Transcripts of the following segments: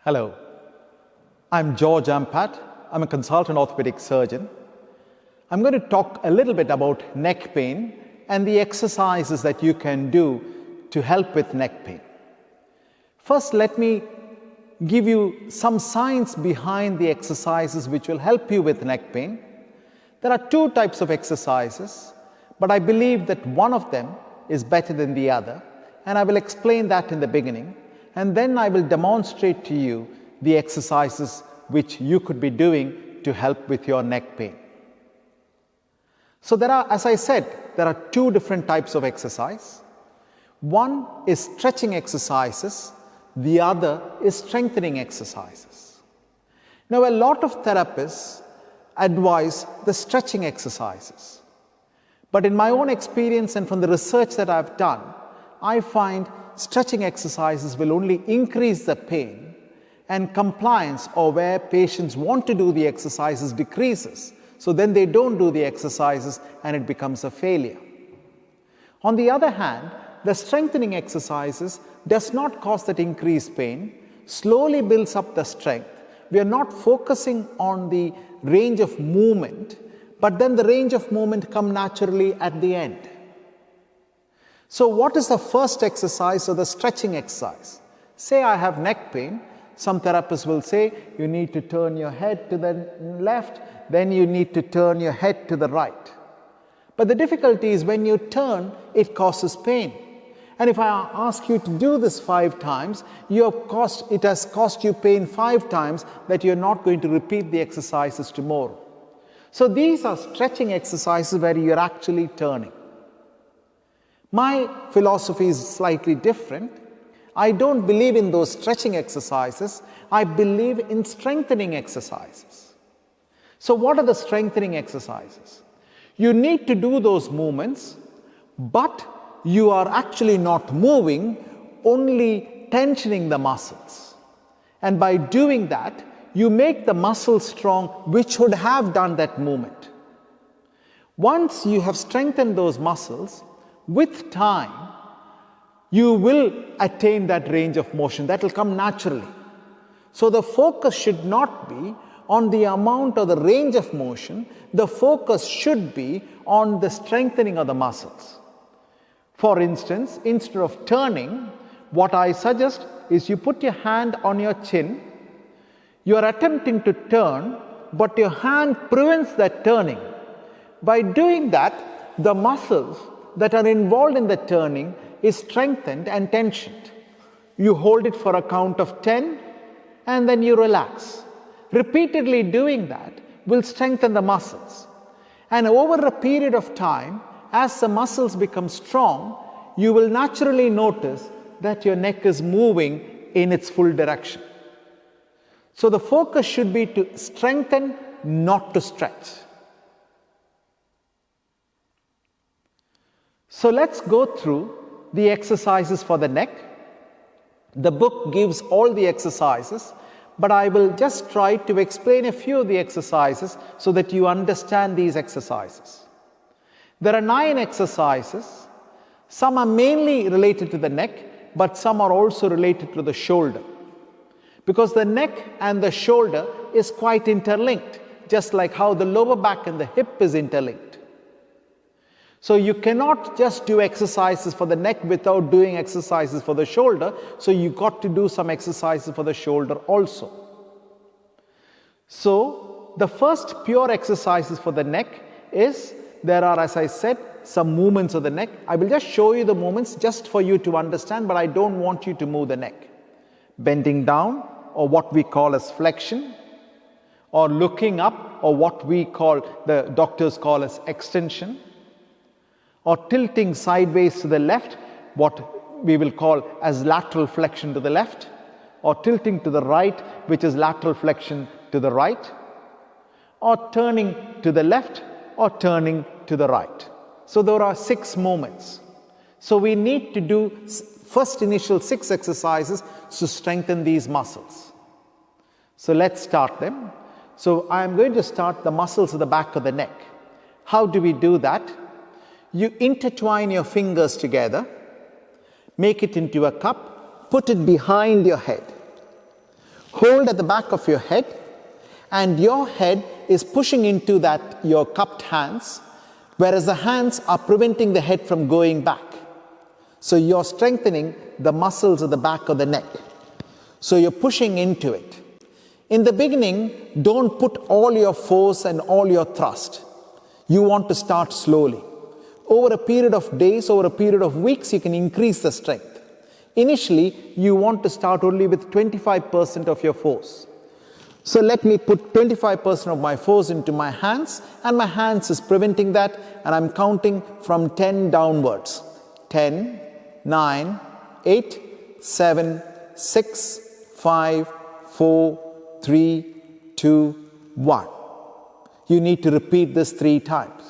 Hello, I'm George Ampat. I'm a consultant orthopedic surgeon. I'm going to talk a little bit about neck pain and the exercises that you can do to help with neck pain. First, let me give you some science behind the exercises which will help you with neck pain. There are two types of exercises, but I believe that one of them is better than the other, and I will explain that in the beginning, and then I will demonstrate to you the exercises which you could be doing to help with your neck pain. So there are, as I said, there are two different types of exercise. One is stretching exercises, the other is strengthening exercises. Now, a lot of therapists advise the stretching exercises. But in my own experience and from the research that I've done, I find stretching exercises will only increase the pain, and compliance, or where patients want to do the exercises, decreases. So then they don't do the exercises and it becomes a failure. On the other hand, the strengthening exercises does not cause that increased pain, slowly builds up the strength. We are not focusing on the range of movement, but then the range of movement comes naturally at the end. So what is the first exercise, or the stretching exercise? Say I have neck pain. Some therapists will say you need to turn your head to the left, then you need to turn your head to the right. But the difficulty is when you turn, it causes pain. And if I ask you to do this 5 times, it has cost you pain 5 times that you're not going to repeat the exercises tomorrow. So these are stretching exercises where you're actually turning. My philosophy is slightly different. I don't believe in those stretching exercises. I believe in strengthening exercises. So what are the strengthening exercises? You need to do those movements, but you are actually not moving, only tensioning the muscles. And by doing that, you make the muscles strong, which would have done that movement. Once you have strengthened those muscles, with time, you will attain that range of motion. That will come naturally. So the focus should not be on the amount or the range of motion. The focus should be on the strengthening of the muscles. For instance, instead of turning, what I suggest is you put your hand on your chin. You are attempting to turn, but your hand prevents that turning. By doing that, the muscles that are involved in the turning is strengthened and tensioned. You hold it for a count of 10 and then you relax. Repeatedly doing that will strengthen the muscles. And over a period of time, as the muscles become strong, you will naturally notice that your neck is moving in its full direction. So the focus should be to strengthen, not to stretch. So let's go through the exercises for the neck. The book gives all the exercises, but I will just try to explain a few of the exercises so that you understand these exercises. There are 9 exercises. Some are mainly related to the neck, but some are also related to the shoulder. Because the neck and the shoulder is quite interlinked, just like how the lower back and the hip is interlinked. So you cannot just do exercises for the neck without doing exercises for the shoulder. So you got to do some exercises for the shoulder also. So the first pure exercises for the neck is, there are, as I said, some movements of the neck. I will just show you the movements just for you to understand, but I don't want you to move the neck. Bending down, or what we call as flexion, or looking up, or what the doctors call as extension, or tilting sideways to the left, what we will call as lateral flexion to the left, or tilting to the right, which is lateral flexion to the right, or turning to the left, or turning to the right. So there are 6 movements. So we need to do first initial 6 exercises to strengthen these muscles. So let's start them. So I am going to start the muscles at the back of the neck. How do we do that? You intertwine your fingers together, make it into a cup, put it behind your head. hold at the back of your head, and your head is pushing into that your cupped hands, whereas the hands are preventing the head from going back. So you're strengthening the muscles at the back of the neck. So you're pushing into it. In the beginning, don't put all your force and all your thrust. You want to start slowly. Over a period of days, over a period of weeks, you can increase the strength. Initially, you want to start only with 25% of your force. So let me put 25% of my force into my hands, and my hands is preventing that, and I'm counting from 10 downwards. 10, 9, 8, 7, 6, 5, 4, 3, 2, 1. You need to repeat this 3 times.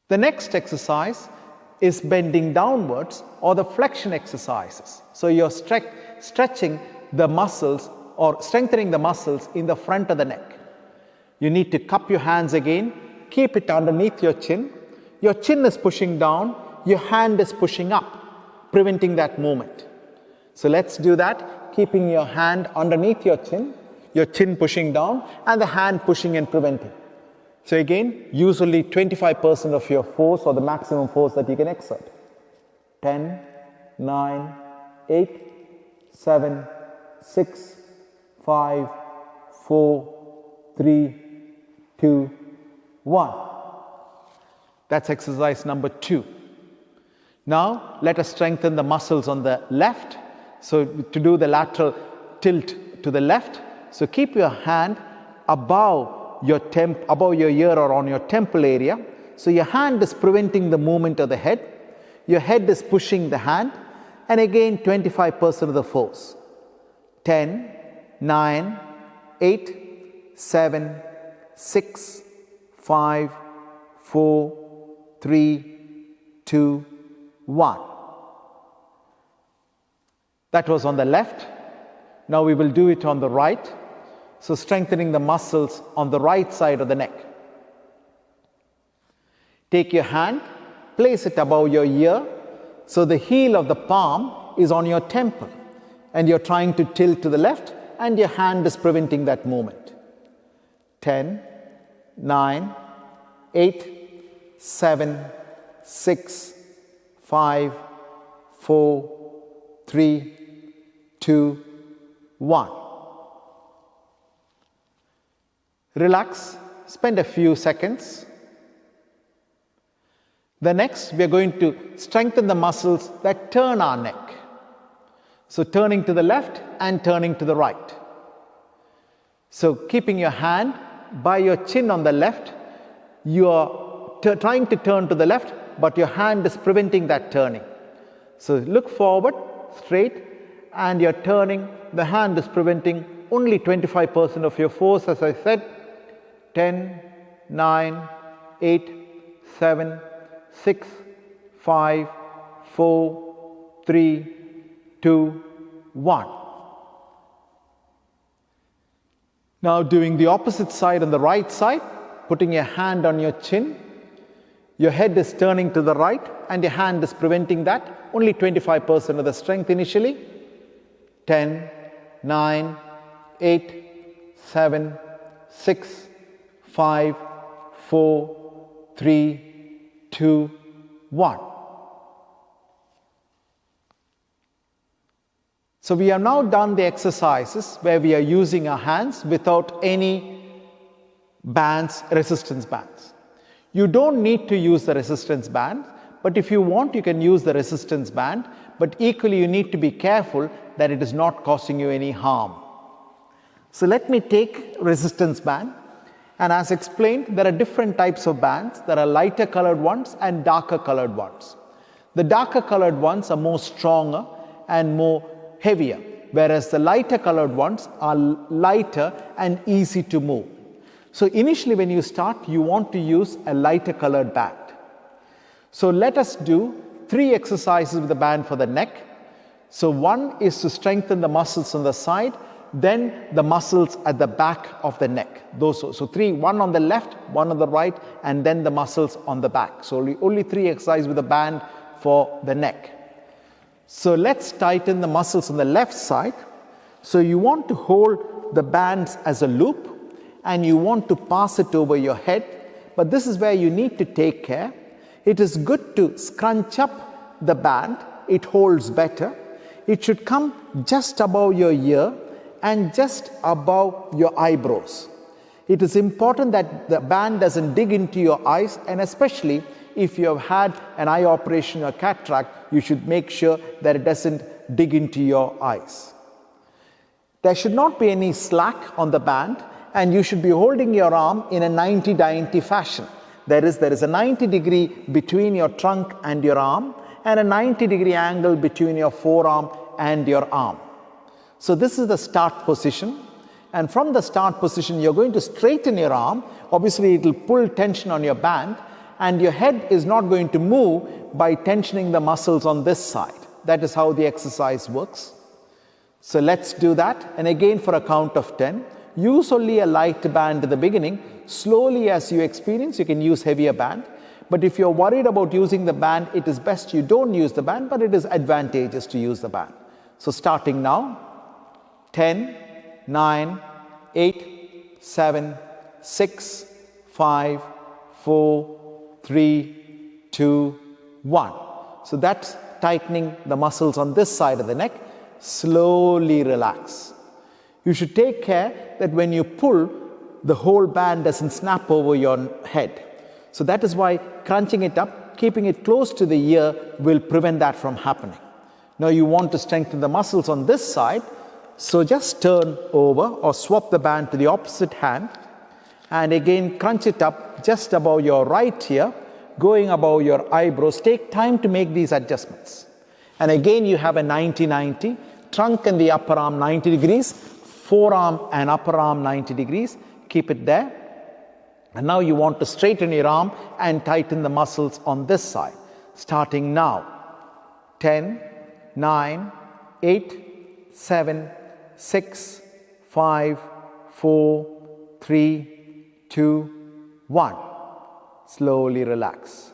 The next exercise is bending downwards, or the flexion exercises. So you're stretching the muscles or strengthening the muscles in the front of the neck. You need to cup your hands again, keep it underneath your chin. Your chin is pushing down, your hand is pushing up, preventing that movement. So let's do that, keeping your hand underneath your chin pushing down, and the hand pushing and preventing. So again, use only 25% of your force, or the maximum force that you can exert. 10, 9, 8, 7, 6, 5, 4, 3, 2, 1. That's exercise number 2. Now, let us strengthen the muscles on the left. So to do the lateral tilt to the left, so keep your hand above your ear or on your temple area. So your hand is preventing the movement of the head. Your head is pushing the hand, and again 25% of the force. 10, 9, 8, 7, 6, 5, 4, 3, 2, 1. That was on the left. Now we will do it on the right. So strengthening the muscles on the right side of the neck. Take your hand, place it above your ear, so the heel of the palm is on your temple, and you're trying to tilt to the left, and your hand is preventing that movement. 10, 9, 8, 7, 6, 5, 4, 3, 2, 1. Relax, spend a few seconds. The next, we are going to strengthen the muscles that turn our neck. So turning to the left and turning to the right. So keeping your hand by your chin on the left, you are trying to turn to the left, but your hand is preventing that turning. So look forward, straight, and you're turning. The hand is preventing only 25% of your force, as I said. 10, 9, 8, 7, 6, 5, 4, 3, 2, 1. Now doing the opposite side on the right side, putting your hand on your chin. Your head is turning to the right, and your hand is preventing that. Only 25% of the strength initially. 10, 9, 8, 7, 6, 5, 4, 3, 2, 1. So we have now done the exercises where we are using our hands without any bands, resistance bands. You don't need to use the resistance band, but if you want, you can use the resistance band, but equally you need to be careful that it is not causing you any harm. So let me take resistance band, and as explained, there are different types of bands. There are lighter colored ones and darker colored ones. The darker colored ones are more stronger and more heavier, whereas the lighter colored ones are lighter and easy to move. So initially when you start, you want to use a lighter colored band. So let us do 3 exercises with the band for the neck. So one is to strengthen the muscles on the side, then the muscles at the back of the neck. So 3, one on the left, one on the right, and then the muscles on the back. So only 3 exercises with the band for the neck. So let's tighten the muscles on the left side. So you want to hold the bands as a loop and you want to pass it over your head, but this is where you need to take care. It is good to scrunch up the band, it holds better. It should come just above your ear and just above your eyebrows. It is important that the band doesn't dig into your eyes, and especially if you have had an eye operation or cataract, you should make sure that it doesn't dig into your eyes. There should not be any slack on the band, and you should be holding your arm in a 90-90 fashion. There is a 90-degree between your trunk and your arm, and a 90-degree angle between your forearm and your arm. So this is the start position, and from the start position you're going to straighten your arm. Obviously it will pull tension on your band, and your head is not going to move by tensioning the muscles on this side. That is how the exercise works. So let's do that, and again for a count of 10. Use only a light band at the beginning. Slowly as you experience, you can use heavier band. But if you're worried about using the band, it is best you don't use the band, but it is advantageous to use the band. So starting now, 10, 9, 8, 7, 6, 5, 4, 3, 2, 1. So that's tightening the muscles on this side of the neck. Slowly relax. You should take care that when you pull, the whole band doesn't snap over your head. So that is why crunching it up, keeping it close to the ear will prevent that from happening. Now you want to strengthen the muscles on this side, so just turn over or swap the band to the opposite hand and again crunch it up just above your right ear, going above your eyebrows. Take time to make these adjustments. And again you have a 90-90, trunk and the upper arm 90 degrees, forearm and upper arm 90 degrees. Keep it there. And now you want to straighten your arm and tighten the muscles on this side. Starting now. 10, 9, 8, 7, 6, 5, 4, 3, 2, 1. Slowly relax.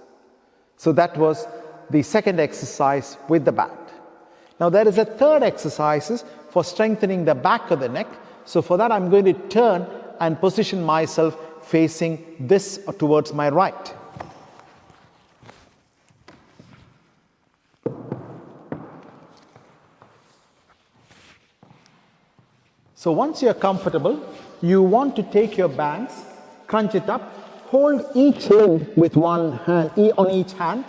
So that was the second exercise with the band. Now there is a third exercise for strengthening the back of the neck. So for that I'm going to turn and position myself facing this towards my right. So once you're comfortable, you want to take your bands, crunch it up, hold each limb with one hand, on each hand,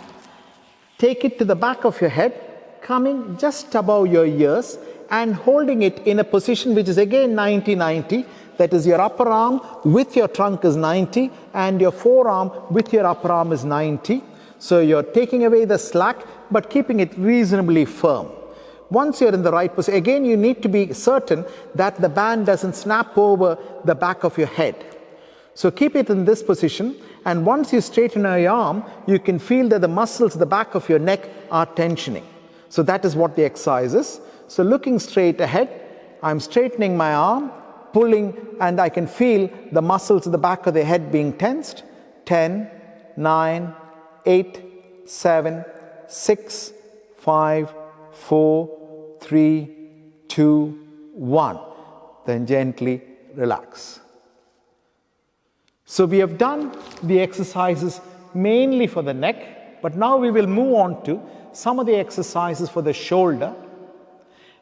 take it to the back of your head, coming just above your ears and holding it in a position which is again 90-90. That is, your upper arm with your trunk is 90 and your forearm with your upper arm is 90. So you're taking away the slack but keeping it reasonably firm. Once you're in the right position, again you need to be certain that the band doesn't snap over the back of your head. So keep it in this position, and once you straighten your arm, you can feel that the muscles at the back of your neck are tensioning. So that is what the exercise is. So looking straight ahead, I'm straightening my arm, pulling, and I can feel the muscles at the back of the head being tensed. 10, 9, 8, 7, 6, 5, 4, 3, 2, 1. Then gently relax. So we have done the exercises mainly for the neck, but now we will move on to some of the exercises for the shoulder.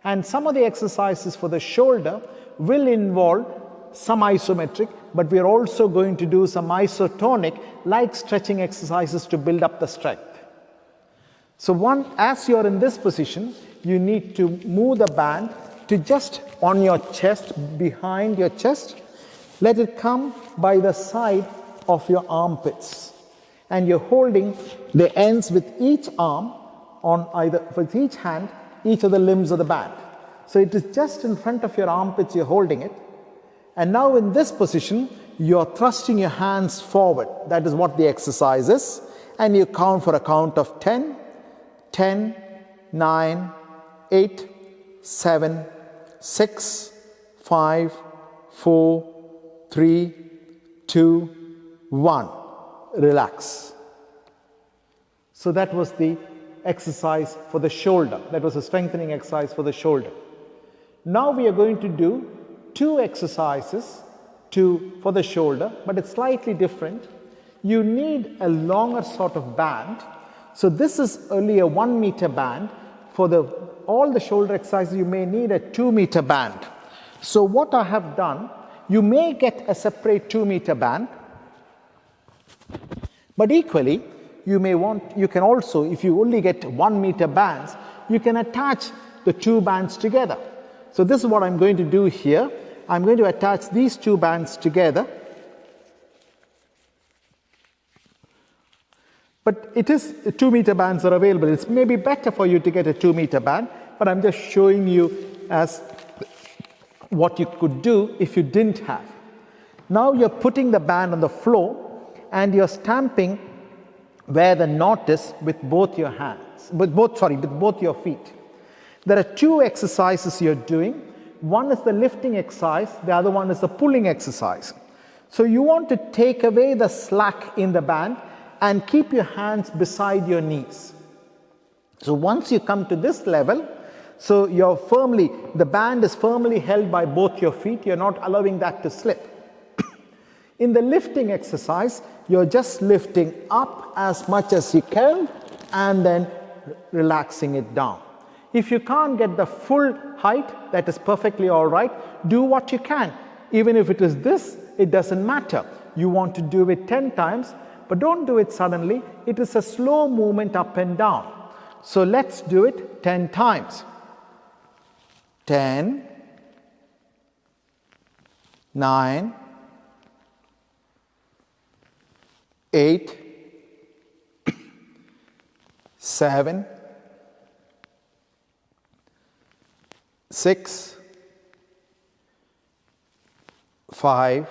And some of the exercises for the shoulder will involve some isometric, but we are also going to do some isotonic, like stretching exercises to build up the strength. So as you are in this position, you need to move the band to just on your chest, behind your chest. Let it come by the side of your armpits. And you're holding the ends with each arm on either, with each hand, each of the limbs of the band. So it is just in front of your armpits, you're holding it. And now in this position, you're thrusting your hands forward. That is what the exercise is. And you count for a count of 10, 10, 9, 8, 7, 6, 5, 4, 3, 2, 1. Relax. So that was the exercise for the shoulder. That was a strengthening exercise for the shoulder. Now we are going to do 2 exercises for the shoulder, but it's slightly different. You need a longer sort of band. So this is only a 1 meter band. For all the shoulder exercises, you may need a 2 meter band. So what I have done, you may get a separate 2 meter band, but equally, you can also, if you only get 1 meter bands, you can attach the 2 bands together. So this is what I'm going to do here. I'm going to attach these 2 bands together. But it is 2 meter bands are available. It's maybe better for you to get a 2 meter band, but I'm just showing you as what you could do if you didn't have. Now you're putting the band on the floor and you're stamping where the knot is with both your hands, with both your feet. There are 2 exercises you're doing. One is the lifting exercise, the other one is the pulling exercise. So you want to take away the slack in the band and keep your hands beside your knees. So once you come to this level, so the band is firmly held by both your feet, you're not allowing that to slip. In the lifting exercise, you're just lifting up as much as you can and then relaxing it down. If you can't get the full height, that is perfectly all right. Do what you can. Even if it is this, it doesn't matter. You want to do it 10 times, but don't do it suddenly. It is a slow movement up and down. So let's do it 10 times. 10, 9, 8, 7, 6, 5,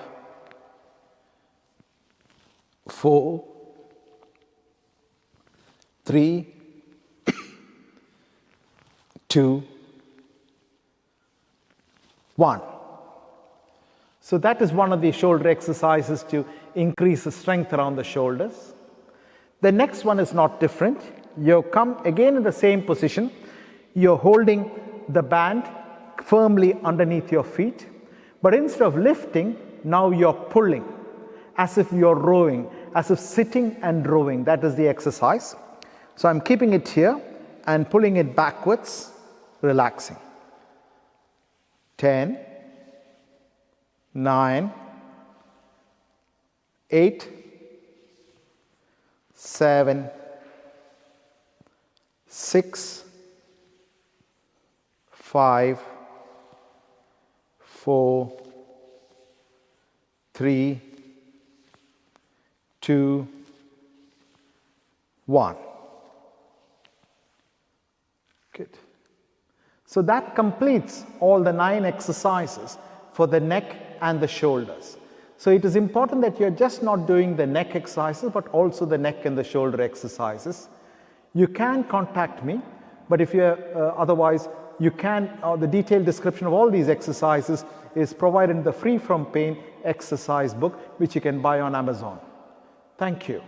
4, 3, 2, 1. So that is one of the shoulder exercises to increase the strength around the shoulders. The next one is not different. You come again in the same position. You're holding the band firmly underneath your feet, but instead of lifting, now you're pulling, as if you're rowing, as if sitting and rowing. That is the exercise. So I'm keeping it here and pulling it backwards, relaxing. 10, 9, 8, 7, 6, 5, 4, 3, 2, 1. Good. So that completes all the 9 exercises for the neck and the shoulders. So it is important that you're just not doing the neck exercises, but also the neck and the shoulder exercises. You can contact me, but if you're otherwise, you can, the detailed description of all these exercises is provided in the Free From Pain exercise book, which you can buy on Amazon. Thank you.